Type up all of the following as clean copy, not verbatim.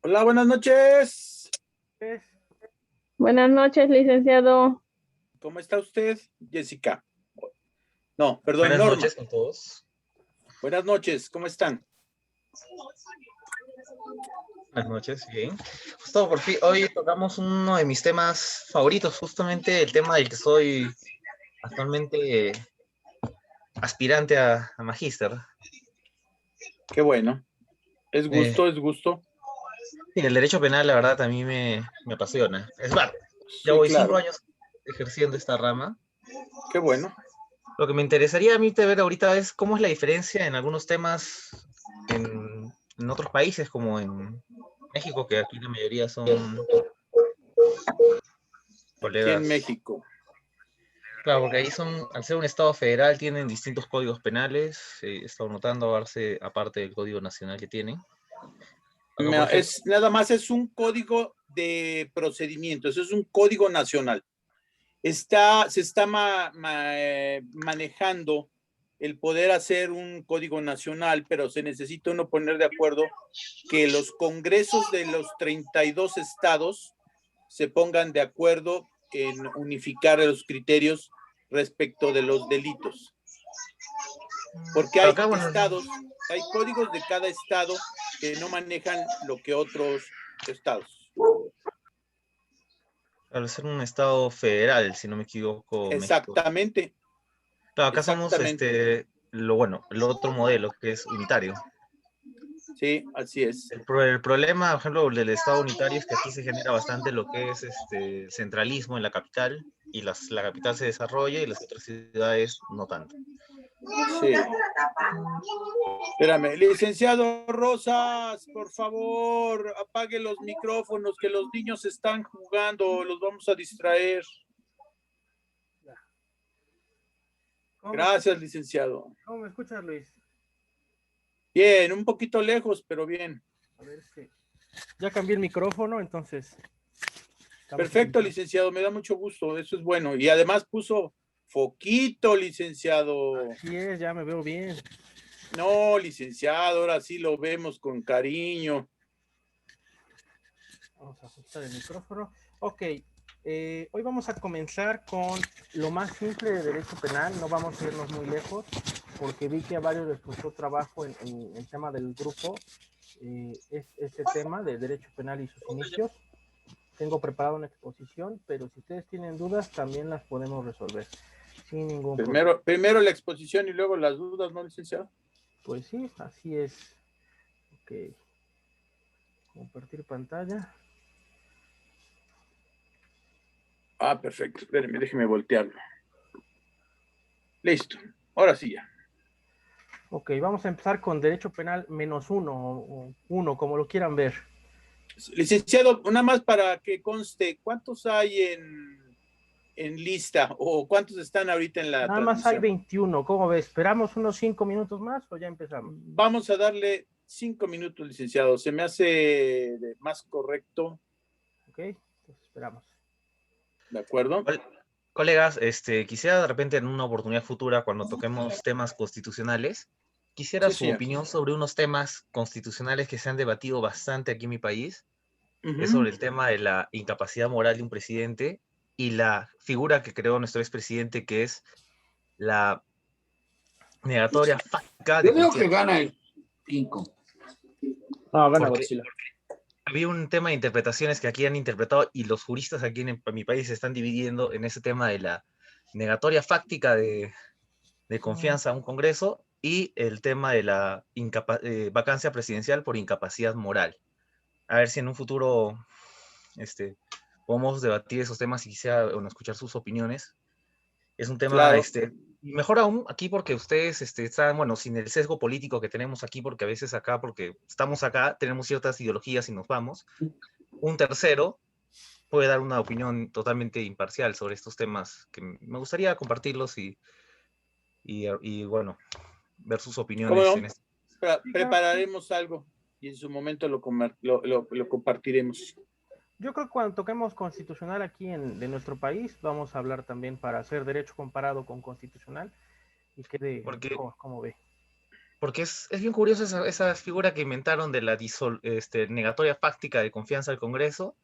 Hola, buenas noches. Buenas noches, licenciado. ¿Cómo está usted, Jessica? No, perdón, Buenas Norma. noches con todos. Buenas noches, ¿cómo están? Buenas noches, bien. Justo por fin, hoy tocamos uno de mis temas favoritos, justamente el tema del que soy actualmente aspirante a magíster. Qué bueno. Es gusto, es gusto. Sí, el derecho penal, la verdad, a mí me apasiona. Es verdad, ya Sí, voy claro. 5 años ejerciendo esta rama. Qué bueno. Lo que me interesaría a mí de ver ahorita es cómo es la diferencia en algunos temas en otros países, como en México, que aquí la mayoría son Aquí en colegas. México. Claro, porque ahí son, al ser un estado federal, tienen distintos códigos penales. He estado notando, aparte del código nacional que tienen. Acá, por ejemplo, Nada más es un código de procedimientos, es un código nacional. Se está manejando el poder hacer un código nacional, pero se necesita uno poner de acuerdo que los congresos de los 32 estados se pongan de acuerdo en unificar los criterios respecto de los delitos. Porque hay acá, bueno, estados, hay códigos de cada estado que no manejan lo que otros estados. al ser un estado federal, si no me equivoco, México. Exactamente. Claro, acá Exactamente. somos el otro modelo, que es unitario. Sí, así es. El problema, por ejemplo, del estado unitario es que aquí se genera bastante lo que es centralismo en la capital, y la capital se desarrolla y las otras ciudades no tanto. Sí. Espérame, licenciado Rosas, por favor, apague los micrófonos, que los niños están jugando, los vamos a distraer. Gracias, licenciado. ¿Cómo me escuchas, Luis? Bien, un poquito lejos, pero bien. A ver, ya cambié el micrófono, entonces. Perfecto, licenciado, me da mucho gusto, eso es bueno. Y además puso foquito, licenciado. Así es, ya me veo bien. No, licenciado, ahora sí lo vemos con cariño. Vamos a ajustar el micrófono. Ok, hoy vamos a comenzar con lo más simple de derecho penal. No vamos a irnos muy lejos, porque vi que a varios les costó trabajo en el tema del grupo. Es este tema de derecho penal y sus inicios. Tengo preparada una exposición, pero si ustedes tienen dudas, también las podemos resolver sin ningún problema. Primero la exposición y luego las dudas, ¿no, licenciado? Pues sí, así es. Ok. Compartir pantalla. Ah, perfecto. Espérenme, déjeme voltearlo. Listo. Ahora sí ya. Ok, vamos a empezar con derecho penal -1 o 1, como lo quieran ver. Licenciado, nada más para que conste, ¿cuántos hay en lista o cuántos están ahorita en la Nada más hay transmisión? 21, ¿cómo ves? ¿Esperamos unos 5 minutos más o ya empezamos? Vamos a darle 5 minutos, licenciado. Se me hace más correcto. Ok, pues esperamos. ¿De acuerdo? Colegas, quisiera de repente en una oportunidad futura, cuando toquemos temas constitucionales, quisiera Sí, su señor. opinión sobre unos temas constitucionales que se han debatido bastante aquí en mi país. Uh-huh. Es sobre el tema de la incapacidad moral de un presidente y la figura que creó nuestro expresidente, que es la negatoria fáctica de Yo digo confianza. que gana el 5. No, gana Porque Godzilla. había un tema de interpretaciones que aquí han interpretado y los juristas aquí en mi país se están dividiendo en ese tema de la negatoria fáctica de confianza a un Congreso y el tema de la vacancia presidencial por incapacidad moral. A ver si en un futuro podemos debatir esos temas y quisiera escuchar sus opiniones. Es un tema, Claro. mejor aún aquí porque ustedes están, bueno, sin el sesgo político que tenemos aquí, porque a veces acá, porque estamos acá, tenemos ciertas ideologías y nos vamos. Un tercero puede dar una opinión totalmente imparcial sobre estos temas que me gustaría compartirlos y bueno, ver sus opiniones. ¿Cómo no? Prepararemos algo. y en su momento lo compartiremos. Yo creo que cuando toquemos constitucional aquí de nuestro país, vamos a hablar también para hacer derecho comparado con constitucional y quede mejor, ¿cómo ve? Porque es bien curioso esa figura que inventaron de la negatoria fáctica de confianza al Congreso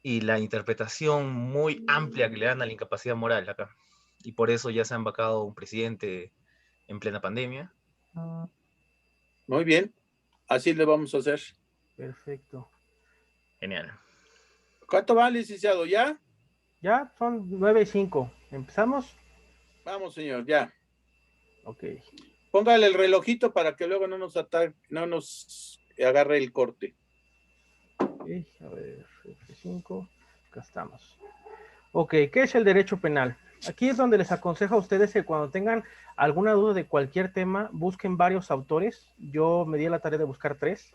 y la interpretación muy amplia que le dan a la incapacidad moral acá. Y por eso ya se han vacado un presidente en plena pandemia. Muy bien, así le vamos a hacer. Perfecto. Genial. ¿Cuánto va, licenciado? ¿Ya? Ya, son 9:05. ¿Empezamos? Vamos, señor, ya. Ok. Póngale el relojito para que luego no nos agarre el corte. Ok, a ver, F5, acá estamos. Ok, ¿qué es el derecho penal? Aquí es donde les aconsejo a ustedes que cuando tengan alguna duda de cualquier tema, busquen varios autores. Yo me di la tarea de buscar 3.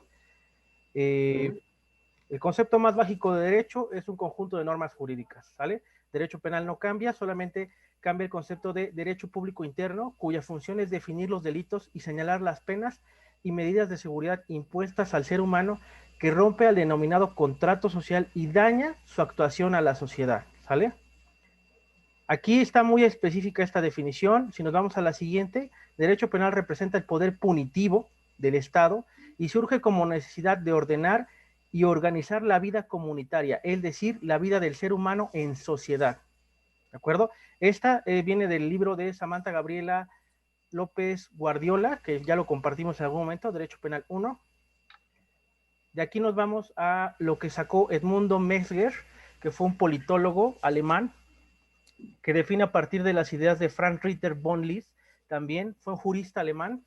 El concepto más básico de derecho es un conjunto de normas jurídicas, ¿sale? Derecho penal no cambia, solamente cambia el concepto de derecho público interno, cuya función es definir los delitos y señalar las penas y medidas de seguridad impuestas al ser humano que rompe al denominado contrato social y daña su actuación a la sociedad, ¿sale? Aquí está muy específica esta definición. Si nos vamos a la siguiente, derecho penal representa el poder punitivo del Estado y surge como necesidad de ordenar y organizar la vida comunitaria, es decir, la vida del ser humano en sociedad. ¿De acuerdo? Esta viene del libro de Samantha Gabriela López Guardiola, que ya lo compartimos en algún momento, Derecho Penal 1. De aquí nos vamos a lo que sacó Edmundo Metzger, que fue un politólogo alemán, que define a partir de las ideas de Frank Ritter von List, también fue un jurista alemán,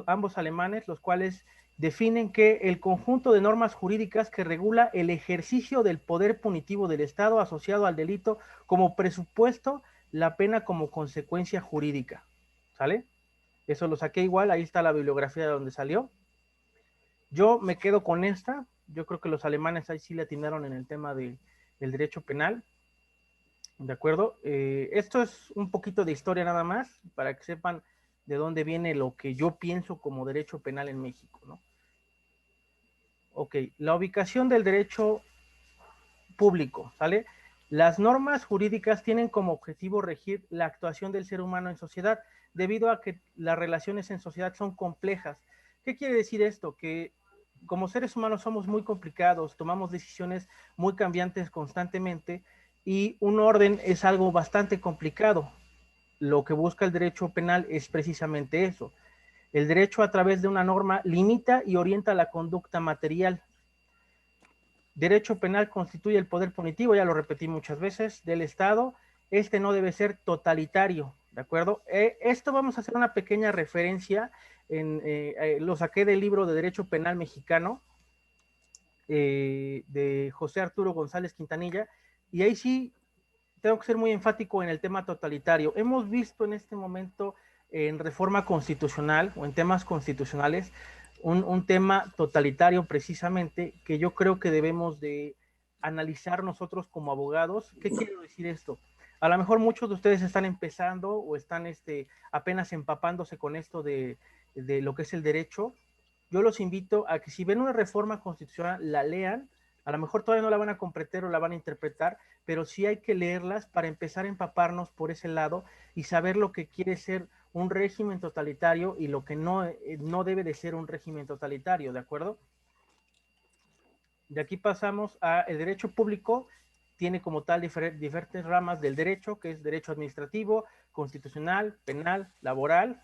ambos alemanes, los cuales definen que el conjunto de normas jurídicas que regula el ejercicio del poder punitivo del Estado asociado al delito como presupuesto, la pena como consecuencia jurídica, ¿sale? Eso lo saqué igual, ahí está la bibliografía de donde salió. Yo me quedo con esta, yo creo que los alemanes ahí sí le atinaron en el tema del derecho penal. ¿De acuerdo? Esto es un poquito de historia nada más, para que sepan de dónde viene lo que yo pienso como derecho penal en México, ¿no? Ok, la ubicación del derecho público, ¿sale? Las normas jurídicas tienen como objetivo regir la actuación del ser humano en sociedad, debido a que las relaciones en sociedad son complejas. ¿Qué quiere decir esto? Que como seres humanos somos muy complicados, tomamos decisiones muy cambiantes constantemente, y un orden es algo bastante complicado. Lo que busca el derecho penal es precisamente eso. El derecho, a través de una norma, limita y orienta la conducta material. Derecho penal constituye el poder punitivo, ya lo repetí muchas veces, del Estado. Este no debe ser totalitario, ¿de acuerdo? Esto vamos a hacer una pequeña referencia, lo saqué del libro de Derecho Penal Mexicano, de José Arturo González Quintanilla, y ahí sí tengo que ser muy enfático en el tema totalitario. Hemos visto en este momento en reforma constitucional o en temas constitucionales un tema totalitario precisamente, que yo creo que debemos de analizar nosotros como abogados. ¿Qué quiero decir esto? A lo mejor muchos de ustedes están empezando o están apenas empapándose con esto de lo que es el derecho. Yo los invito a que si ven una reforma constitucional, la lean. A lo mejor todavía no la van a comprender o la van a interpretar, pero sí hay que leerlas para empezar a empaparnos por ese lado y saber lo que quiere ser un régimen totalitario y lo que no debe de ser un régimen totalitario, ¿de acuerdo? De aquí pasamos a el derecho público. Tiene como tal diferentes ramas del derecho, que es derecho administrativo, constitucional, penal, laboral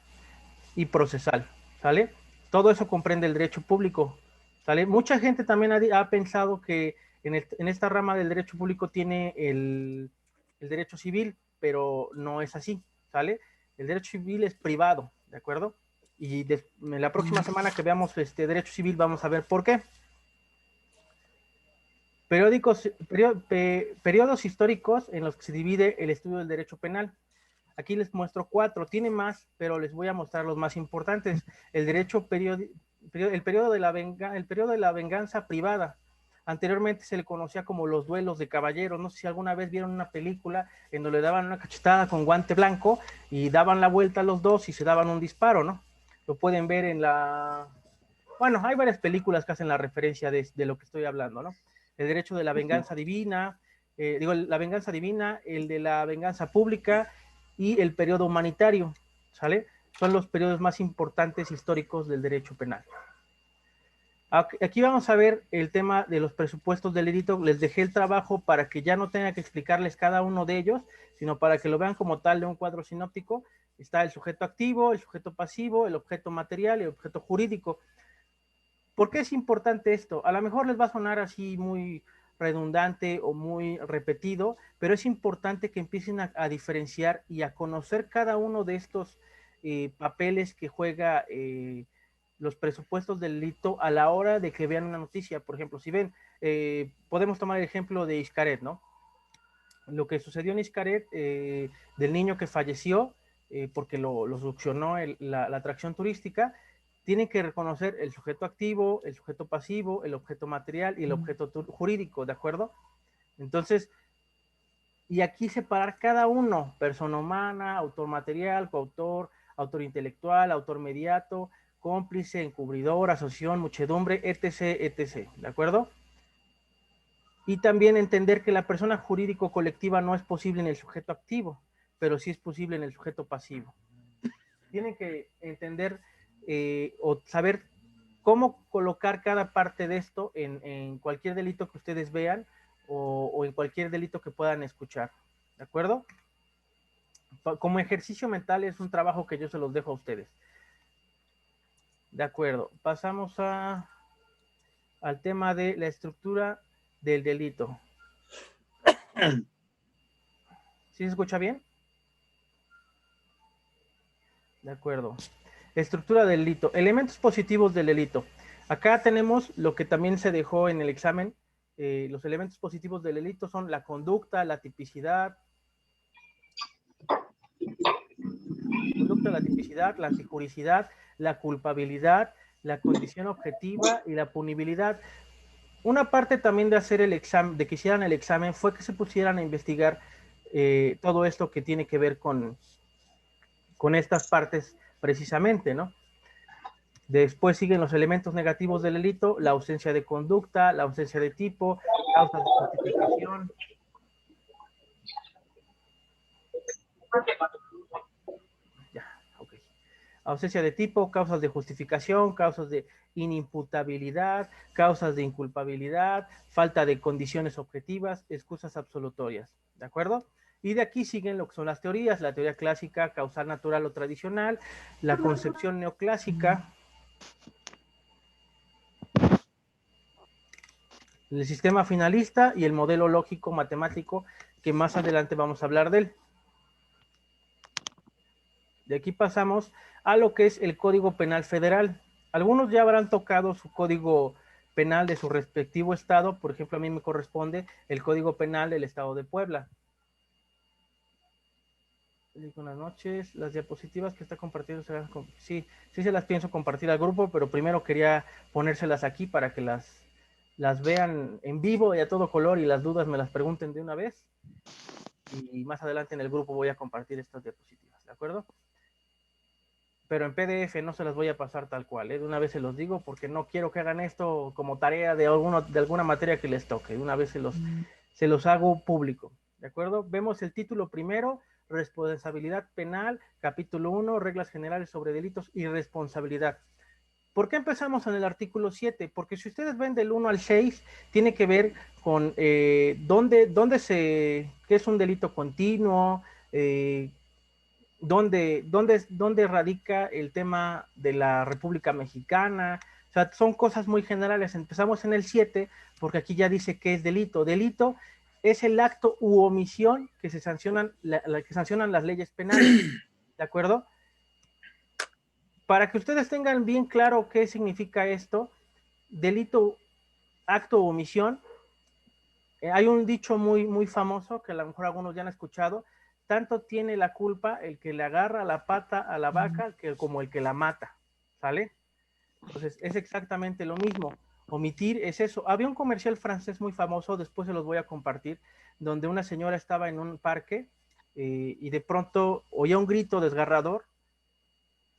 y procesal, ¿sale? Todo eso comprende el derecho público, ¿sale? Mucha gente también ha pensado que en esta rama del derecho público tiene el derecho civil, pero no es así, ¿sale? El derecho civil es privado, ¿de acuerdo? Y en la próxima semana que veamos derecho civil vamos a ver por qué. Periodos históricos en los que se divide el estudio del derecho penal. Aquí les muestro 4, tiene más, pero les voy a mostrar los más importantes. El periodo de la venganza privada. Anteriormente se le conocía como los duelos de caballeros. No sé si alguna vez vieron una película en donde le daban una cachetada con guante blanco y daban la vuelta a los dos y se daban un disparo, ¿no? Lo pueden ver en la Bueno, hay varias películas que hacen la referencia de lo que estoy hablando, ¿no? El derecho de la venganza divina, la venganza divina, el de la venganza pública y el periodo humanitario, ¿sale? Son los periodos más importantes históricos del derecho penal. Aquí vamos a ver el tema de los presupuestos del delito. Les dejé el trabajo para que ya no tenga que explicarles cada uno de ellos, sino para que lo vean como tal de un cuadro sinóptico. Está el sujeto activo, el sujeto pasivo, el objeto material y el objeto jurídico. ¿Por qué es importante esto? A lo mejor les va a sonar así muy redundante o muy repetido, pero es importante que empiecen a diferenciar y a conocer cada uno de estos papeles que juega los presupuestos del delito a la hora de que vean una noticia. Por ejemplo, si ven, podemos tomar el ejemplo de Xcaret, ¿no? Lo que sucedió en Xcaret, del niño que falleció porque lo succionó la atracción turística. Tienen que reconocer el sujeto activo, el sujeto pasivo, el objeto material y el objeto jurídico, ¿de acuerdo? Entonces, y aquí separar cada uno: persona humana, autor material, coautor, autor intelectual, autor mediato, cómplice, encubridor, asociación, muchedumbre, etc., etc., ¿de acuerdo? Y también entender que la persona jurídico colectiva no es posible en el sujeto activo, pero sí es posible en el sujeto pasivo. Tienen que entender o saber cómo colocar cada parte de esto en cualquier delito que ustedes vean o en cualquier delito que puedan escuchar, ¿de acuerdo? Como ejercicio mental es un trabajo que yo se los dejo a ustedes. De acuerdo, pasamos al tema de la estructura del delito. ¿Sí se escucha bien? De acuerdo. Estructura del delito. Elementos positivos del delito. Acá tenemos lo que también se dejó en el examen. Los elementos positivos del delito son la conducta, la tipicidad, la antijuricidad, la culpabilidad, la condición objetiva y la punibilidad. Una parte también de hacer el examen, de que hicieran el examen, fue que se pusieran a investigar todo esto que tiene que ver con estas partes precisamente, ¿no? Después siguen los elementos negativos del delito: la ausencia de conducta, la ausencia de tipo, causas de justificación. Ya, ok. Ausencia de tipo, causas de justificación, causas de inimputabilidad, causas de inculpabilidad, falta de condiciones objetivas, excusas absolutorias, ¿de acuerdo? Y de aquí siguen lo que son las teorías: la teoría clásica, causal, natural o tradicional, la concepción neoclásica, el sistema finalista y el modelo lógico matemático, que más adelante vamos a hablar de él. De aquí pasamos a lo que es el Código Penal Federal. Algunos ya habrán tocado su código penal de su respectivo estado. Por ejemplo, a mí me corresponde el Código Penal del Estado de Puebla. Buenas noches. Las diapositivas que está compartiendo, sí se las pienso compartir al grupo, pero primero quería ponérselas aquí para que las vean en vivo y a todo color, y las dudas me las pregunten de una vez. Y más adelante en el grupo voy a compartir estas diapositivas, ¿de acuerdo? Pero en PDF no se las voy a pasar tal cual, ¿eh? De una vez se los digo, porque no quiero que hagan esto como tarea de alguna materia que les toque. De una vez se los hago público, ¿de acuerdo? Vemos el título primero: responsabilidad penal, capítulo 1, reglas generales sobre delitos y responsabilidad. ¿Por qué empezamos en el artículo 7? Porque si ustedes ven del 1 al 6, tiene que ver con qué es un delito continuo, dónde radica el tema de la República Mexicana. O sea, son cosas muy generales. Empezamos en el 7 porque aquí ya dice qué es delito. Delito es el acto u omisión que se sancionan, que sancionan las leyes penales, ¿de acuerdo? Para que ustedes tengan bien claro qué significa esto: delito, acto u omisión. Hay un dicho muy famoso que a lo mejor algunos ya han escuchado: tanto tiene la culpa el que le agarra la pata a la vaca como el que la mata, ¿sale? Entonces es exactamente lo mismo. Omitir es eso. Había un comercial francés muy famoso, después se los voy a compartir, donde una señora estaba en un parque y de pronto oía un grito desgarrador,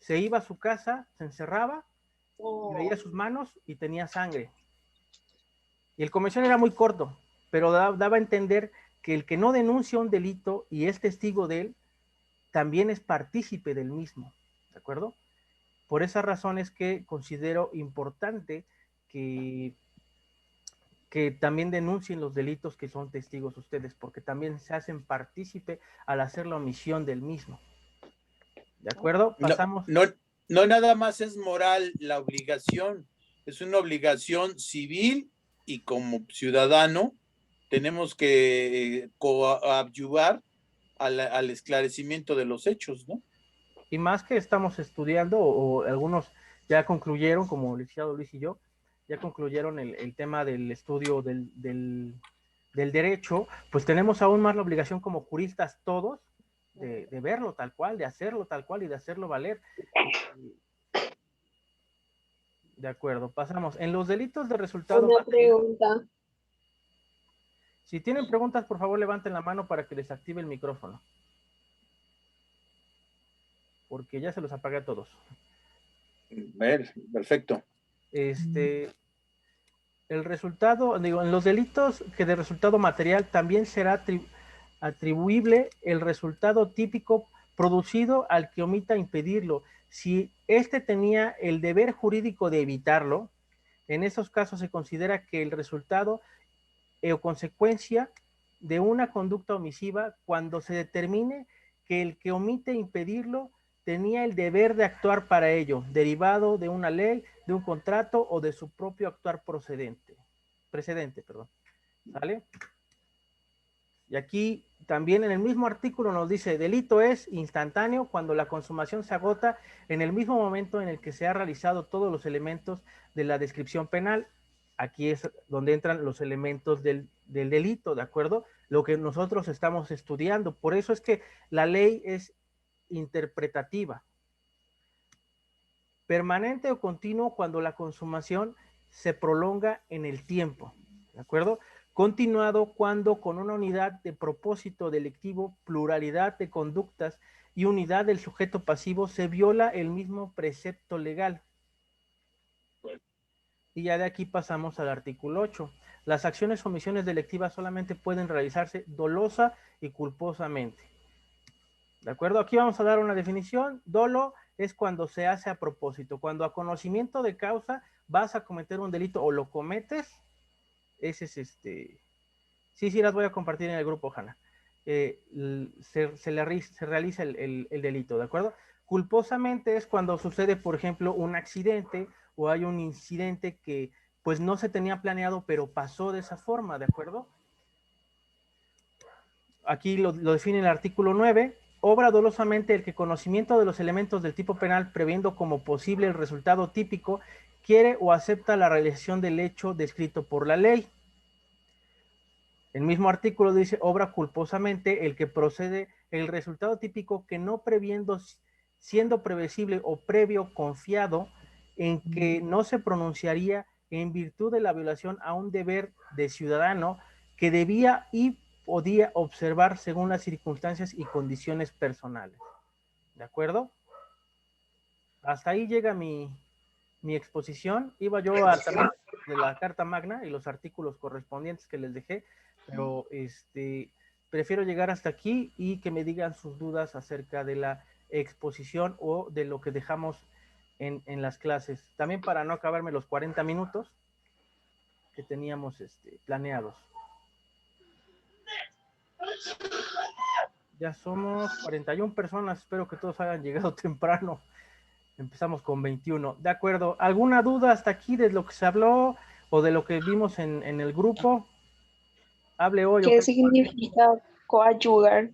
se iba a su casa, se encerraba Veía sus manos y tenía sangre. Y el convención era muy corto, pero daba a entender que el que no denuncia un delito y es testigo de él, también es partícipe del mismo, ¿de acuerdo? Por esa razón es que considero importante que también denuncien los delitos que son testigos ustedes, porque también se hacen partícipe al hacer la omisión del mismo. ¿De acuerdo? Pasamos. No nada más es moral la obligación, es una obligación civil y como ciudadano tenemos que coadyuvar al esclarecimiento de los hechos, ¿no? Y más que estamos estudiando, o algunos ya concluyeron, como el licenciado Luis y yo, ya concluyeron el tema del estudio del derecho, pues tenemos aún más la obligación como juristas todos de verlo tal cual, de hacerlo tal cual y de hacerlo valer. De acuerdo, pasamos. En los delitos de resultado Una material, pregunta. si tienen preguntas, por favor levanten la mano para que les active el micrófono. Porque ya se los apagué a todos. Perfecto. El resultado, digo, en los delitos que de resultado material también será atribuible el resultado típico producido al que omita impedirlo. Si éste tenía el deber jurídico de evitarlo, en esos casos se considera que el resultado o consecuencia de una conducta omisiva cuando se determine que el que omite impedirlo tenía el deber de actuar para ello, derivado de una ley, de un contrato o de su propio actuar precedente, perdón. ¿Sale? Y aquí también en el mismo artículo nos dice, delito es instantáneo cuando la consumación se agota en el mismo momento en el que se ha realizado todos los elementos de la descripción penal. Aquí es donde entran los elementos del delito, ¿de acuerdo? Lo que nosotros estamos estudiando. Por eso es que la ley es interpretativa. Permanente o continuo cuando la consumación se prolonga en el tiempo, ¿de acuerdo? Continuado cuando con una unidad de propósito delictivo, pluralidad de conductas y unidad del sujeto pasivo se viola el mismo precepto legal. Y ya de aquí pasamos al artículo 8. Las acciones o omisiones delictivas solamente pueden realizarse dolosa y culposamente. ¿De acuerdo? Aquí vamos a dar una definición. Dolo es cuando se hace a propósito. Cuando a conocimiento de causa vas a cometer un delito o lo cometes, ese es Sí, las voy a compartir en el grupo, Hanna. Se realiza el delito, ¿de acuerdo? Culposamente es cuando sucede, por ejemplo, un accidente o hay un incidente que pues no se tenía planeado, pero pasó de esa forma, ¿de acuerdo? Aquí lo define el artículo 9. Obra dolosamente el que conocimiento de los elementos del tipo penal, previendo como posible el resultado típico, quiere o acepta la realización del hecho descrito por la ley. El mismo artículo dice, obra culposamente el que procede el resultado típico que no previendo, siendo previsible o previo confiado en que no se pronunciaría en virtud de la violación a un deber de ciudadano que debía y podía observar según las circunstancias y condiciones personales. ¿De acuerdo? Hasta ahí llega mi exposición. Iba yo a también de la Carta Magna y los artículos correspondientes que les dejé, pero prefiero llegar hasta aquí y que me digan sus dudas acerca de la exposición o de lo que dejamos en las clases. También para no acabarme los 40 minutos que teníamos planeados. Ya somos 41 personas, espero que todos hayan llegado temprano. Empezamos con 21. De acuerdo. ¿Alguna duda hasta aquí de lo que se habló o de lo que vimos en el grupo? Hable hoy. ¿Qué significa coadyuvar?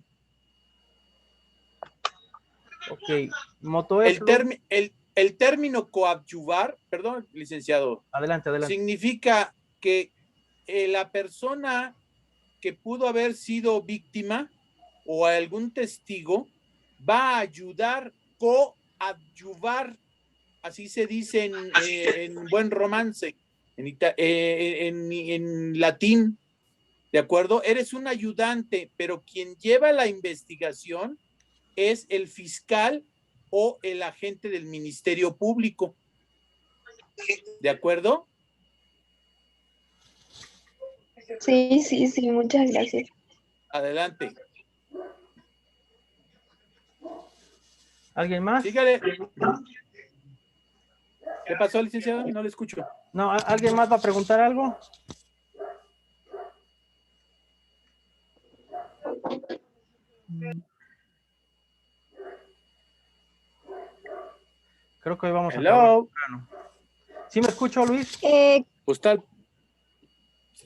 Ok. Moto es el término coadyuvar, perdón, licenciado. Adelante. Significa que la persona que pudo haber sido víctima o algún testigo va a ayudar, coadyuvar, así se dice en buen romance, en latín, ¿de acuerdo? Eres un ayudante, pero quien lleva la investigación es el fiscal o el agente del Ministerio Público. ¿De acuerdo? Sí, muchas gracias. Adelante. ¿Alguien más? Sígale. ¿Qué pasó, licenciado? No le escucho. No, ¿alguien más va a preguntar algo? Creo que hoy vamos a acabar Hello. temprano. ¿Sí me escucho, Luis? Postal.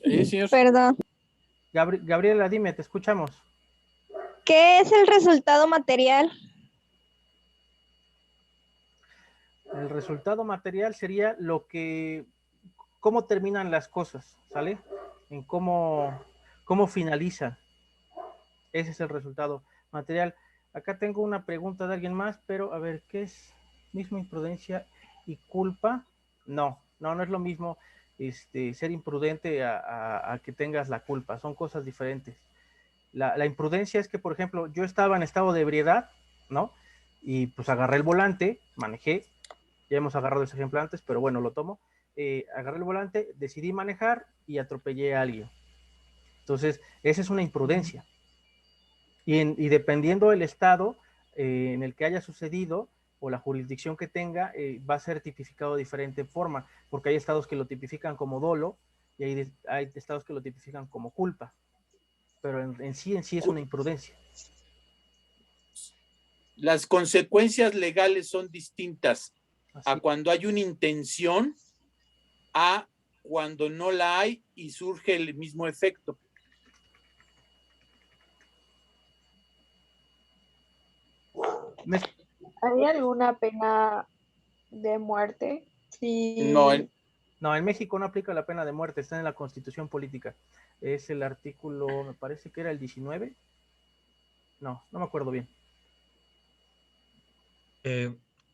Sí, señor. Perdón. Gabriela, dime, te escuchamos. ¿Qué es el resultado material? El resultado material sería cómo terminan las cosas, ¿sale? En cómo finalizan. Ese es el resultado material. Acá tengo una pregunta de alguien más, pero a ver, ¿qué es mismo imprudencia y culpa? No es lo mismo ser imprudente a que tengas la culpa, son cosas diferentes. La imprudencia es que, por ejemplo, yo estaba en estado de ebriedad, ¿no? Y pues agarré el volante, manejé, ya hemos agarrado ese ejemplo antes, pero bueno, lo tomo. Agarré el volante, decidí manejar y atropellé a alguien. Entonces, esa es una imprudencia. Y dependiendo del estado en el que haya sucedido o la jurisdicción que tenga, va a ser tipificado de diferente forma, porque hay estados que lo tipifican como dolo y hay estados que lo tipifican como culpa, pero en sí es una imprudencia. Las consecuencias legales son distintas Así. a cuando hay una intención a cuando no la hay y surge el mismo efecto. ¿Hay alguna pena de muerte? Sí. No, en México no aplica la pena de muerte, está en la Constitución Política. Es el artículo, me parece que era el 19. No me acuerdo bien.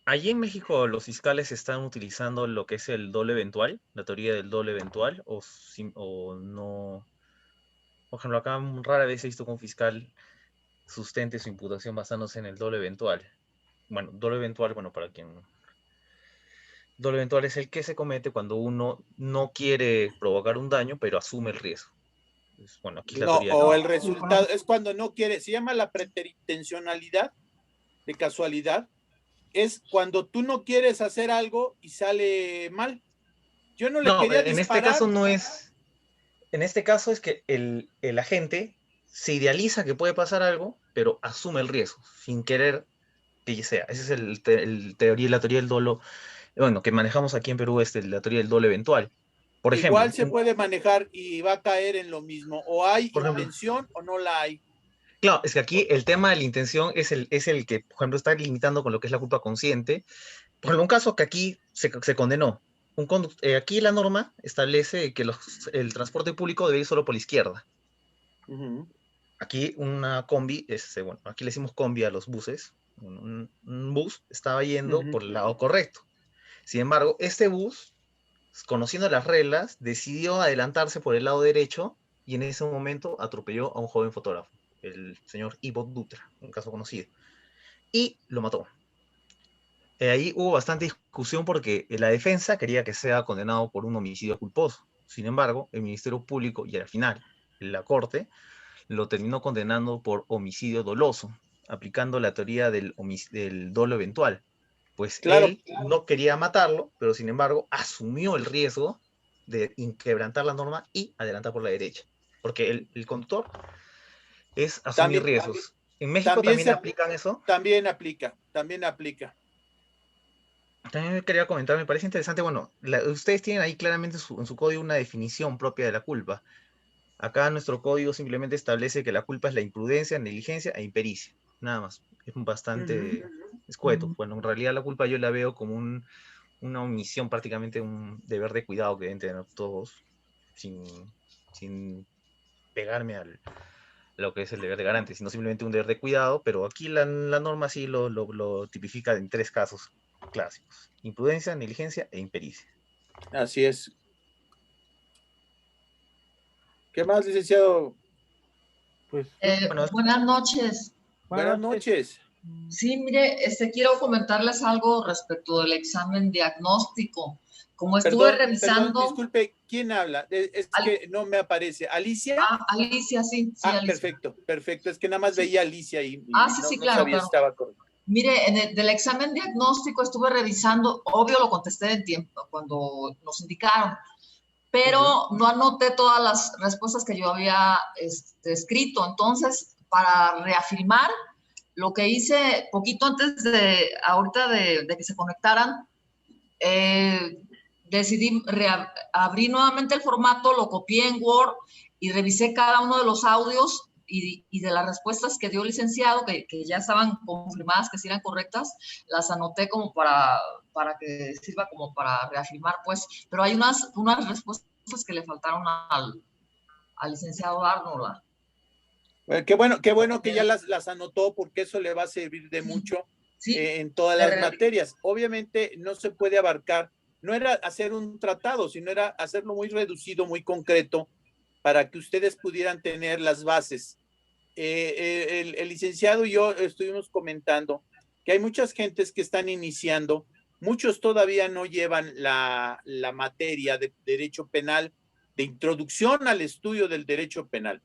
Allí en México los fiscales están utilizando lo que es el dolo eventual, la teoría del dolo eventual, o no. Por ejemplo, acá rara vez he visto que un fiscal sustente su imputación basándose en el dolo eventual. Bueno, dolo eventual, para quien... Dolo eventual es el que se comete cuando uno no quiere provocar un daño, pero asume el riesgo. Pues, bueno, aquí es la No, teoría. o el resultado es cuando no quiere, se llama la preterintencionalidad de casualidad, es cuando tú no quieres hacer algo y sale mal. Yo no le No, quería en este disparar. caso no es. En este caso es que el agente se idealiza que puede pasar algo, pero asume el riesgo, sin querer que sea. Esa es la teoría del dolo, bueno, que manejamos aquí en Perú, la teoría del dolo eventual. Por ejemplo, Igual se puede manejar y va a caer en lo mismo. O hay intención o no la hay. claro, es que aquí el tema de la intención es el que, por ejemplo, está limitando con lo que es la culpa consciente. Por ejemplo, un caso que aquí se condenó. Aquí la norma establece que el transporte público debe ir solo por la izquierda. Aquí una combi, bueno, aquí le decimos combi a los buses. Un bus estaba yendo por el lado correcto. Sin embargo, este bus, conociendo las reglas, decidió adelantarse por el lado derecho y en ese momento atropelló a un joven fotógrafo, el señor Ivo Dutra, un caso conocido, y lo mató. Ahí hubo bastante discusión porque la defensa quería que sea condenado por un homicidio culposo. Sin embargo, el Ministerio Público y al final la Corte lo terminó condenando por homicidio doloso, aplicando la teoría del dolo eventual. Pues claro, él no quería matarlo, pero sin embargo asumió el riesgo de inquebrantar la norma y adelantar por la derecha. Porque el conductor es asumir riesgos. ¿En México también aplican eso? También aplica. También quería comentar, me parece interesante, bueno, ustedes tienen ahí claramente en su código una definición propia de la culpa. Acá nuestro código simplemente establece que la culpa es la imprudencia, negligencia e impericia. Nada más. Es bastante escueto. Bueno, en realidad la culpa yo la veo como una omisión, prácticamente un deber de cuidado que deben tener todos, sin pegarme a lo que es el deber de garante, sino simplemente un deber de cuidado, pero aquí la norma sí lo tipifica en 3 casos clásicos: imprudencia, negligencia e impericia. Así es. ¿Qué más, licenciado? Pues buenas noches. Buenas noches. Sí, mire, quiero comentarles algo respecto del examen diagnóstico. Como estuve revisando... disculpe, ¿quién habla? Es que no me aparece. ¿Alicia? Alicia, sí, Alicia. Perfecto. Es que nada más veía a Alicia y sí, claro, sabía si estaba correcto. Mire, del examen diagnóstico estuve revisando, obvio lo contesté en tiempo, cuando nos indicaron, pero no anoté todas las respuestas que yo había escrito. Entonces, para reafirmar, lo que hice poquito antes de que se conectaran, decidí abrir nuevamente el formato, lo copié en Word y revisé cada uno de los audios y de las respuestas que dio el licenciado, que ya estaban confirmadas que sí eran correctas, las anoté como para que sirva como para reafirmar, pues, pero hay unas respuestas que le faltaron al licenciado Arnold. Qué bueno que ya las anotó, porque eso le va a servir de mucho en todas las materias. Obviamente no se puede abarcar, no era hacer un tratado, sino era hacerlo muy reducido, muy concreto, para que ustedes pudieran tener las bases. El licenciado y yo estuvimos comentando que hay muchas gentes que están iniciando, muchos todavía no llevan la materia de derecho penal, de introducción al estudio del derecho penal.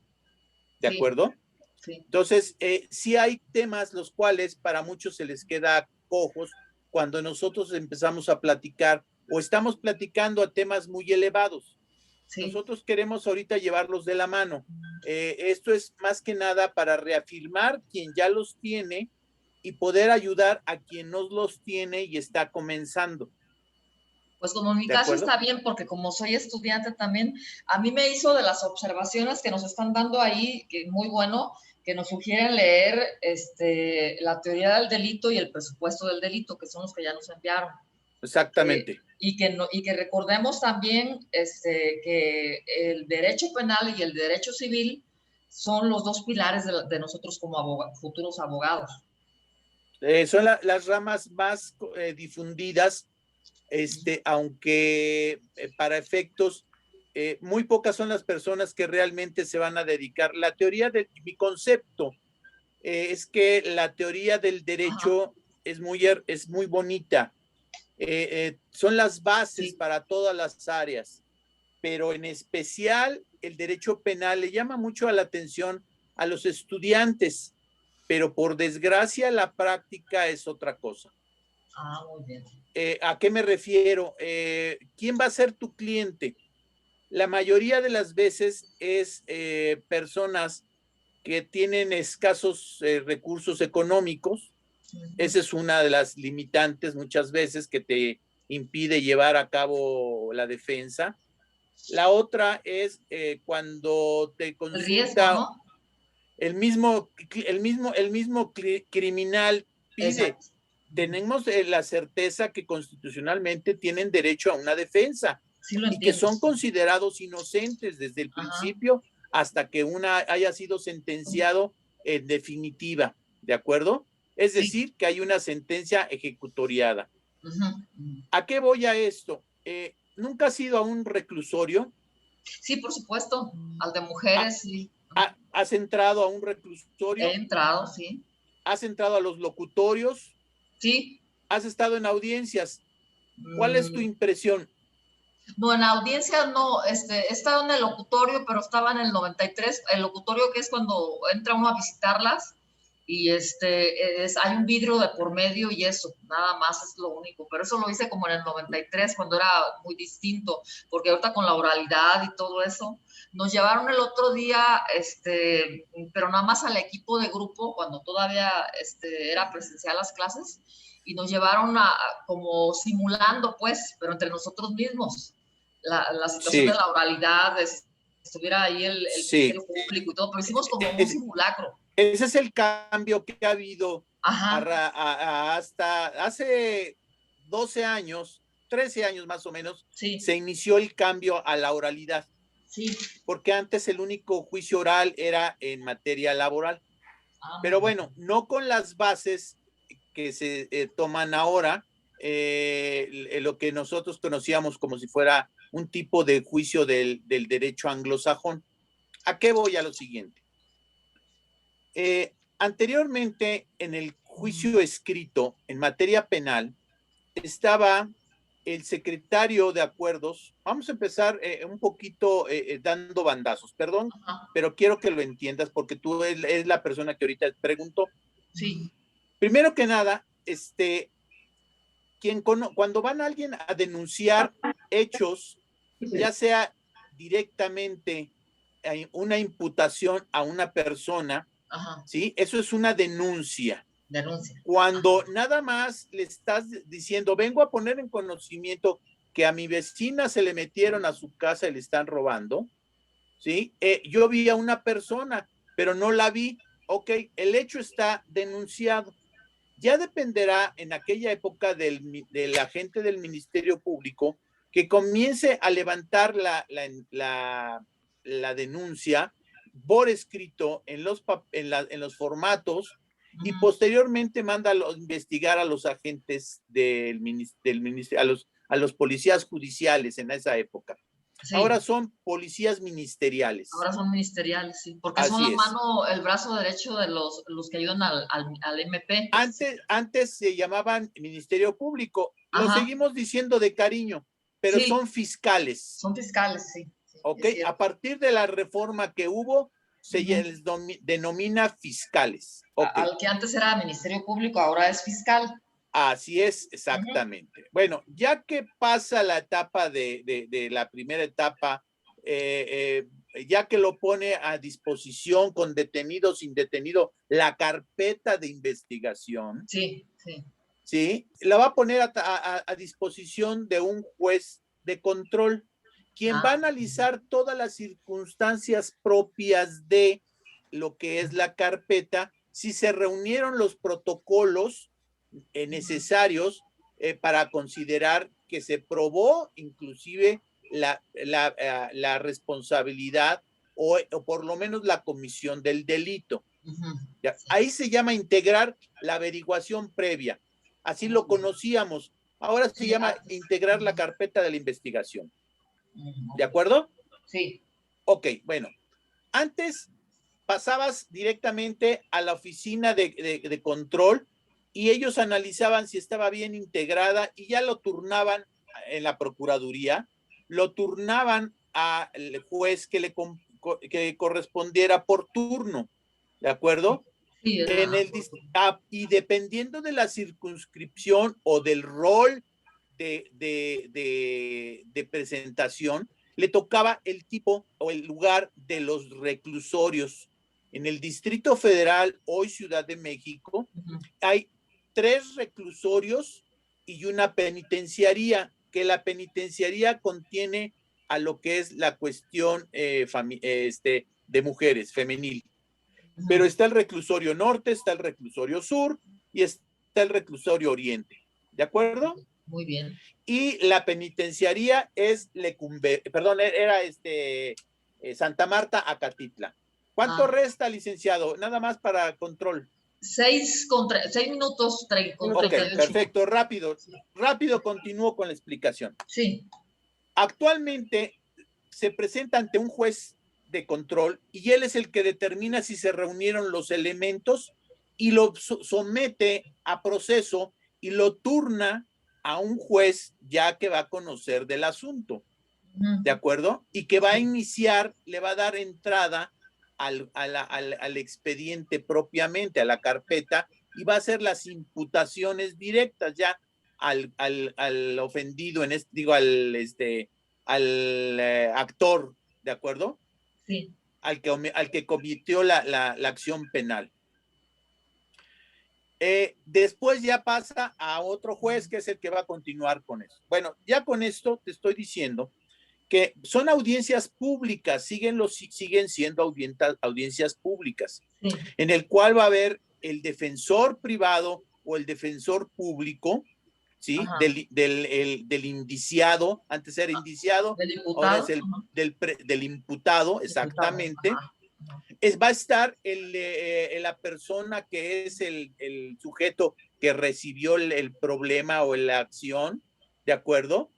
¿De acuerdo? Sí. Entonces, sí hay temas los cuales para muchos se les queda cojos cuando nosotros empezamos a platicar o estamos platicando a temas muy elevados. Sí. Nosotros queremos ahorita llevarlos de la mano. Esto es más que nada para reafirmar quien ya los tiene y poder ayudar a quien no los tiene y está comenzando. Pues como en mi caso está bien, porque como soy estudiante también, a mí me hizo de las observaciones que nos están dando ahí, que muy bueno, que nos sugieren leer la teoría del delito y el presupuesto del delito, que son los que ya nos enviaron. Exactamente. Y que recordemos también que el derecho penal y el derecho civil son los dos pilares de nosotros como futuros abogados. Son las ramas más difundidas, aunque para efectos, muy pocas son las personas que realmente se van a dedicar. La teoría de mi concepto es que la teoría del derecho es muy bonita. Son las bases para todas las áreas, pero en especial el derecho penal le llama mucho la atención a los estudiantes, pero por desgracia la práctica es otra cosa. Muy bien. ¿A qué me refiero? ¿Quién va a ser tu cliente? La mayoría de las veces es personas que tienen escasos recursos económicos. Esa es una de las limitantes muchas veces que te impide llevar a cabo la defensa. La otra es cuando te consulta el riesgo, ¿no? el mismo criminal pide. Exacto. Tenemos la certeza que constitucionalmente tienen derecho a una defensa, sí, y que son considerados inocentes desde el principio hasta que haya sido sentenciado en definitiva, ¿de acuerdo? Es decir, que hay una sentencia ejecutoriada. ¿A qué voy a esto? ¿Nunca has ido a un reclusorio? Sí, por supuesto, al de mujeres, sí. ¿Has entrado a un reclusorio? He entrado, sí. ¿Has entrado a los locutorios? Sí. ¿Has estado en audiencias? ¿Cuál es tu impresión? No, en audiencia no, he estado en el locutorio, pero estaba en el 93, el locutorio que es cuando entra uno a visitarlas y hay un vidrio de por medio y eso, nada más es lo único, pero eso lo hice como en el 93 cuando era muy distinto, porque ahorita con la oralidad y todo eso, nos llevaron el otro día, pero nada más al equipo de grupo, cuando todavía era presencial las clases, y nos llevaron como simulando, pues, pero entre nosotros mismos, la situación de la oralidad, de si estuviera ahí el Ministerio Público y todo, pero hicimos como un simulacro. Ese es el cambio que ha habido hasta hace 12 años, 13 años más o menos, se inició el cambio a la oralidad. Sí. Porque antes el único juicio oral era en materia laboral. Pero bueno, no con las bases que se toman ahora, lo que nosotros conocíamos como si fuera un tipo de juicio del derecho anglosajón. ¿A qué voy? A lo siguiente. Anteriormente, en el juicio escrito en materia penal, estaba el secretario de acuerdos. Vamos a empezar un poquito dando bandazos, perdón, pero quiero que lo entiendas porque tú eres la persona que ahorita preguntó. Sí. Primero que nada, cuando van a alguien a denunciar hechos, ya sea directamente una imputación a una persona, ¿sí? Eso es una denuncia. Cuando nada más le estás diciendo, vengo a poner en conocimiento que a mi vecina se le metieron a su casa y le están robando, ¿sí? Yo vi a una persona, pero no la vi. Ok, el hecho está denunciado. Ya dependerá en aquella época del agente del Ministerio Público que comience a levantar la denuncia por escrito en los formatos y posteriormente manda a investigar a los agentes del ministerio, a los policías judiciales en esa época. Sí. Ahora son policías ministeriales. Ahora son ministeriales, sí, porque son la mano, el brazo derecho de los que ayudan al MP. Antes se llamaban Ministerio Público. Lo seguimos diciendo de cariño, pero sí, son fiscales. Son fiscales, sí. Ok, a partir de la reforma que hubo, se les denomina fiscales. Okay. Al que antes era Ministerio Público, ahora es fiscal. Así es, exactamente. Bueno, ya que pasa la etapa de la primera etapa, ya que lo pone a disposición con detenido, sin detenido, la carpeta de investigación. Sí, sí. Sí, la va a poner a disposición de un juez de control, quien va a analizar todas las circunstancias propias de lo que es la carpeta, si se reunieron los protocolos necesarios para considerar que se probó inclusive la responsabilidad o por lo menos la comisión del delito. ¿Ya? Ahí se llama integrar la averiguación previa. Así lo conocíamos. Ahora se llama integrar la carpeta de la investigación. ¿De acuerdo? Sí. Ok, bueno. Antes pasabas directamente a la oficina de control y ellos analizaban si estaba bien integrada y ya lo turnaban en la procuraduría, lo turnaban al juez que correspondiera por turno, ¿de acuerdo? Sí, y dependiendo de la circunscripción o del rol de presentación, le tocaba el tipo o el lugar de los reclusorios. En el Distrito Federal, hoy Ciudad de México, hay 3 reclusorios y una penitenciaría, que la penitenciaría contiene a lo que es la cuestión de mujeres, femenil. Pero está el reclusorio norte, está el reclusorio sur y está el reclusorio oriente. ¿De acuerdo? Muy bien. Y la penitenciaría es era Santa Marta, Acatitla. ¿Cuánto resta, licenciado? Nada más para control. 6 minutos. Ok, perfecto, rápido continúo con la explicación. Sí. Actualmente se presenta ante un juez de control y él es el que determina si se reunieron los elementos y lo somete a proceso y lo turna a un juez ya que va a conocer del asunto, ¿de acuerdo? Y que va a iniciar, le va a dar entrada al expediente propiamente, a la carpeta, y va a hacer las imputaciones directas ya al ofendido, al actor, ¿de acuerdo? Sí. Al que cometió la acción penal. Después ya pasa a otro juez que es el que va a continuar con eso. Bueno, ya con esto te estoy diciendo que son audiencias públicas, siguen siendo audiencias públicas, en el cual va a haber el defensor privado o el defensor público, ¿sí? Del indiciado, antes era indiciado, ahora es del imputado, exactamente. Va a estar la persona que es el sujeto que recibió el problema o la acción, ¿de acuerdo?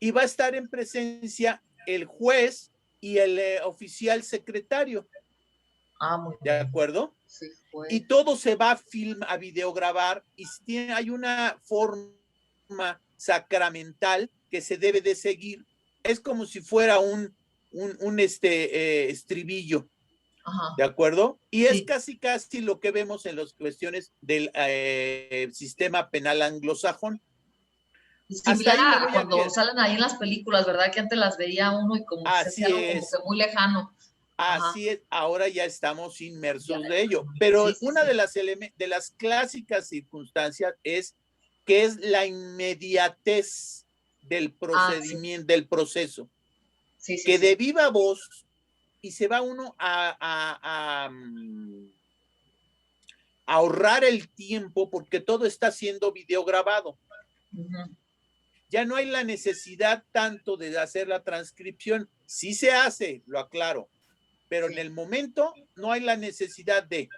Y va a estar en presencia el juez y el oficial secretario. Muy ¿De bien. acuerdo? Sí, fue. Y todo se va a videograbar y hay una forma sacramental que se debe de seguir. Es como si fuera un estribillo. Ajá. ¿De acuerdo? Y es Sí. casi lo que vemos en las cuestiones del sistema penal anglosajón. Similar Hasta ahí me a voy cuando salen ahí en las películas, ¿verdad? Que antes las veía uno y como que se hacía algo como que muy lejano. Así es, ahora ya estamos inmersos Ya. de ello. Pero Sí, una sí. de las clásicas circunstancias es que es la inmediatez del procedimiento, del proceso. Sí, que de viva voz y se va uno a ahorrar el tiempo porque todo está siendo videograbado. Ya no hay la necesidad tanto de hacer la transcripción. Sí se hace, lo aclaro, pero en el momento no hay la necesidad ¿de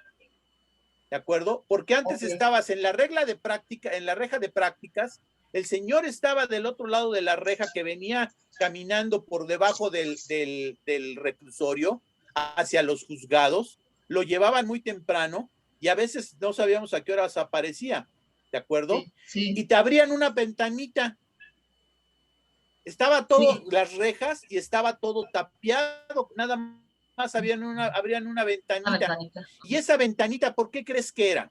acuerdo? Porque antes estabas en la regla de práctica, en la reja de prácticas, el señor estaba del otro lado de la reja que venía caminando por debajo del reclusorio hacia los juzgados, lo llevaban muy temprano y a veces no sabíamos a qué horas aparecía, ¿de acuerdo? Sí. Y te abrían una ventanita. Estaba todo, las rejas y estaba todo tapiado, nada más abrían una ventanita. Y esa ventanita, ¿por qué crees que era?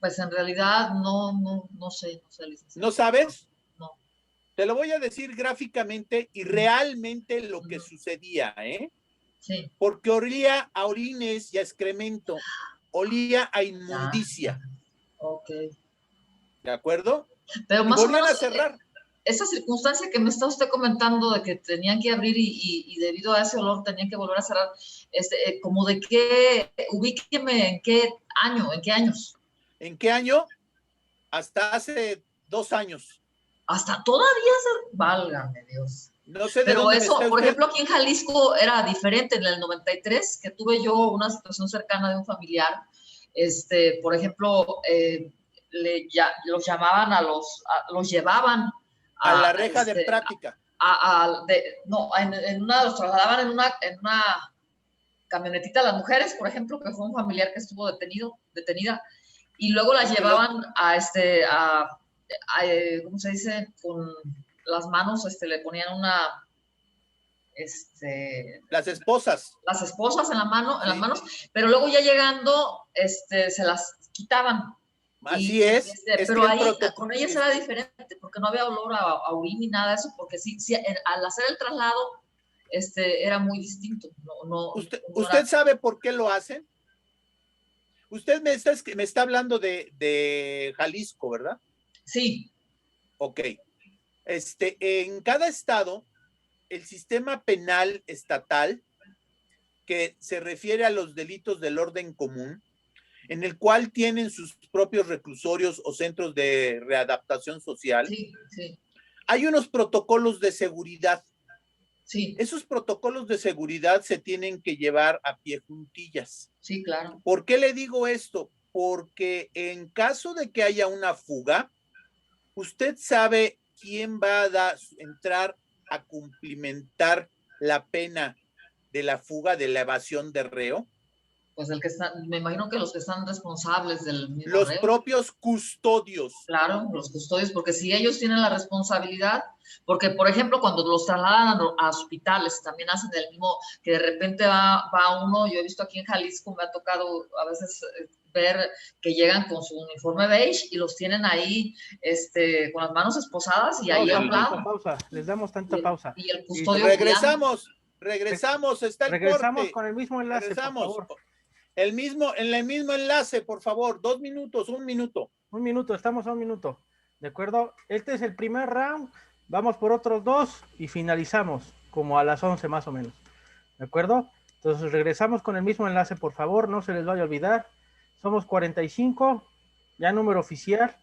Pues en realidad no sé, licenciado. ¿No sabes? No. Te lo voy a decir gráficamente y realmente lo que sucedía, ¿eh? Sí. Porque olía a orines y a excremento, olía a inmundicia. Ok. ¿De acuerdo? Pero más o menos a cerrar. Esa circunstancia que me está usted comentando de que tenían que abrir y debido a ese olor tenían que volver a cerrar, como de qué, ubíqueme en qué año, en qué años. ¿En qué año? Hasta hace 2 años. Hasta todavía válgame Dios. No sé de pero dónde eso, me está por usted. ejemplo, aquí en Jalisco era diferente. En el 93, que tuve yo una situación cercana de un familiar, por ejemplo, los llamaban los llevaban a la reja de práctica. Los trasladaban en una camionetita a las mujeres, por ejemplo, que fue un familiar que estuvo detenida, y luego las llevaban ¿cómo se dice? Con las manos, le ponían las esposas en las manos, pero luego ya llegando, se las quitaban. Así es. Pero ahí con ellas era diferente, porque no había olor a orín ni nada de eso, porque sí, al hacer el traslado, era muy distinto. ¿Usted sabe por qué lo hacen? Usted me está hablando de Jalisco, ¿verdad? Sí. Ok. En cada estado, el sistema penal estatal, que se refiere a los delitos del orden común, en el cual tienen sus propios reclusorios o centros de readaptación social. Sí, sí. Hay unos protocolos de seguridad. Sí. Esos protocolos de seguridad se tienen que llevar a pie juntillas. Sí, claro. ¿Por qué le digo esto? Porque en caso de que haya una fuga, usted sabe quién va a entrar a cumplimentar la pena de la fuga, de la evasión de reo. Pues me imagino que los que están responsables del mismo los reo. Propios custodios. Claro, los custodios, porque si ellos tienen la responsabilidad, porque por ejemplo cuando los trasladan a hospitales también hacen el mismo, que de repente va uno, yo he visto aquí en Jalisco, me ha tocado a veces ver que llegan con su uniforme beige y los tienen ahí con las manos esposadas y ahí a un lado. Les damos tanta pausa. Y el custodio regresamos, está el regresamos corte. Con el mismo enlace, regresamos. por favor. En el mismo enlace, por favor, 2 minutos, 1 minuto. 1 minuto, estamos a 1 minuto. ¿De acuerdo? Este es el primer round. Vamos por otros 2 y finalizamos como a las 11 más o menos. ¿De acuerdo? Entonces regresamos con el mismo enlace, por favor. No se les vaya a olvidar. Somos 45, ya número oficial.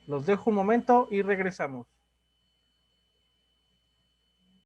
Los dejo un momento y regresamos.